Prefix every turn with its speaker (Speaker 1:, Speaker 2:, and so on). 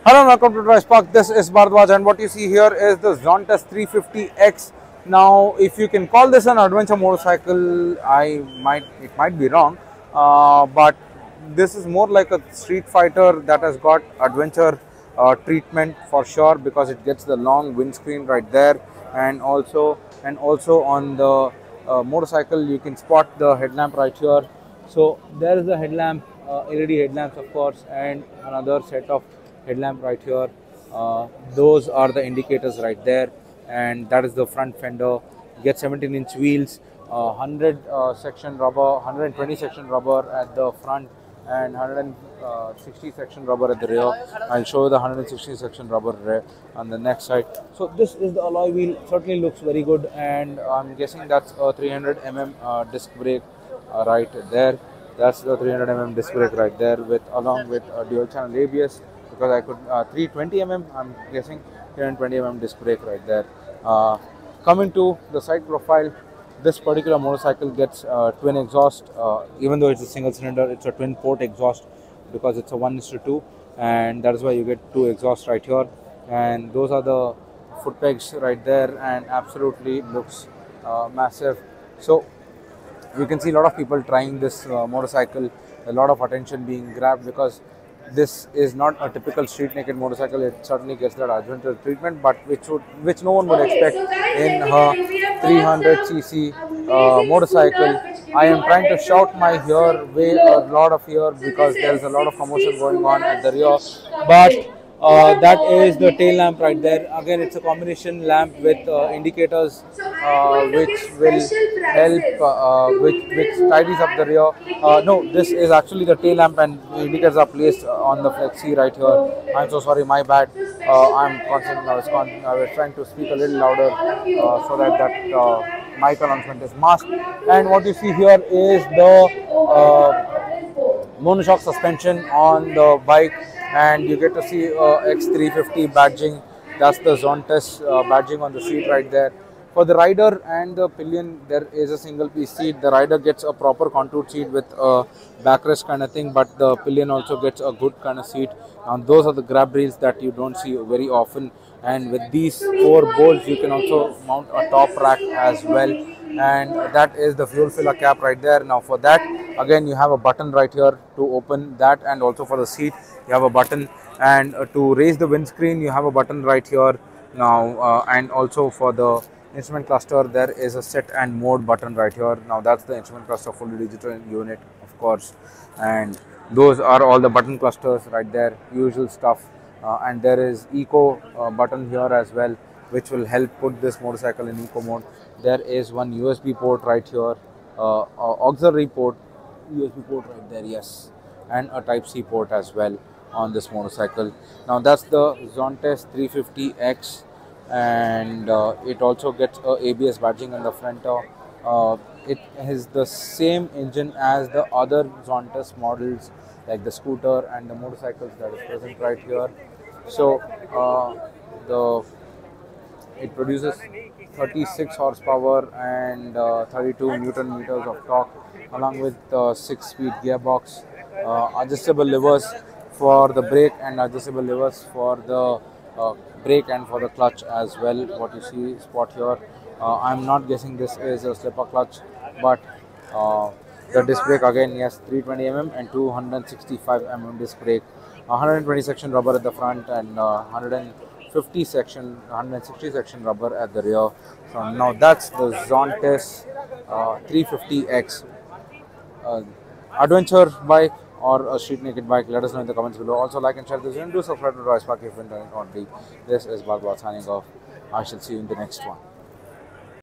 Speaker 1: Hello and welcome to DriveSpark. This is Bharadwaj, and what you see here is the Zontes 350X. Now, if you can call this an adventure motorcycle, it might be wrong, but this is more like a street fighter that has got adventure treatment for sure, because it gets the long windscreen right there, and also on the motorcycle you can spot the headlamp right here. So there is the headlamp, LED headlamps of course, and another set of headlamp right here. Those are the indicators right there, and that is the front fender. Get 17-inch wheels, 100 section rubber, 120 section rubber at the front, and 160 section rubber at the rear. I'll show you the 160 section rubber on the next side. So this is the alloy wheel. Certainly looks very good, and I'm guessing that's a 300 mm disc brake right there. That's the 300 mm disc brake right there, along with a dual channel ABS. Because I could 320 mm, I'm guessing 320 mm disc brake right there. Coming to the side profile, this particular motorcycle gets twin exhaust. Even though it's a single cylinder, it's a twin port exhaust because it's a 1:2, and that is why you get two exhausts right here. And those are the foot pegs right there, and absolutely looks massive. So you can see a lot of people trying this motorcycle, a lot of attention being grabbed, because this is not a typical street naked motorcycle. It certainly gets that adventure treatment, but which no one would expect in a 300cc motorcycle. I am trying to shout my way a lot of here because there is a lot of commotion going on at the rear, but that is the tail lamp right there. Again, it's a combination lamp with indicators which will help, which tidies up the rear. No, this is actually the tail lamp, and the indicators are placed on the flexi right here. I'm so sorry, my bad. I was trying to speak a little louder so that mic announcement is masked. And what you see here is the monoshock suspension on the bike, and you get to see X350 badging. That's the Zontes badging on the seat right there. For the rider and the pillion, there is a single piece seat. The rider gets a proper contoured seat with a backrest kind of thing, but the pillion also gets a good kind of seat. And those are the grab rails that you don't see very often. And with these 4 bolts, you can also mount a top rack as well. And that is the fuel filler cap right there. Now for that, again, you have a button right here to open that, and also for the seat you have a button, and to raise the windscreen you have a button right here now, and also for the instrument cluster there is a set and mode button right here. Now that's the instrument cluster, fully digital unit of course, and those are all the button clusters right there, usual stuff. And there is eco button here as well, which will help put this motorcycle in eco mode. There is one USB port right here, auxiliary port, USB port right there, yes, and a type C port as well on this motorcycle. Now that's the Zontes 350X, and it also gets a ABS badging on the front. It has the same engine as the other Zontes models, like the scooter and the motorcycles that is present right here. So it produces 36 horsepower and 32 Newton meters of torque, along with 6-speed gearbox, adjustable levers for the brake, and adjustable levers for the brake and for the clutch as well. What you see spot here, I'm not guessing this is a slipper clutch, but the disc brake again, yes, 320 mm and 265 mm disc brake, 120 section rubber at the front, and 160 section rubber at the rear. So now that's the Zontes 350X adventure bike or a street naked bike. Let us know in the comments below. Also like and share this video, and do subscribe to DriveSpark if you enjoyed it. This is Bharadwaj signing off. I shall see you in the next one.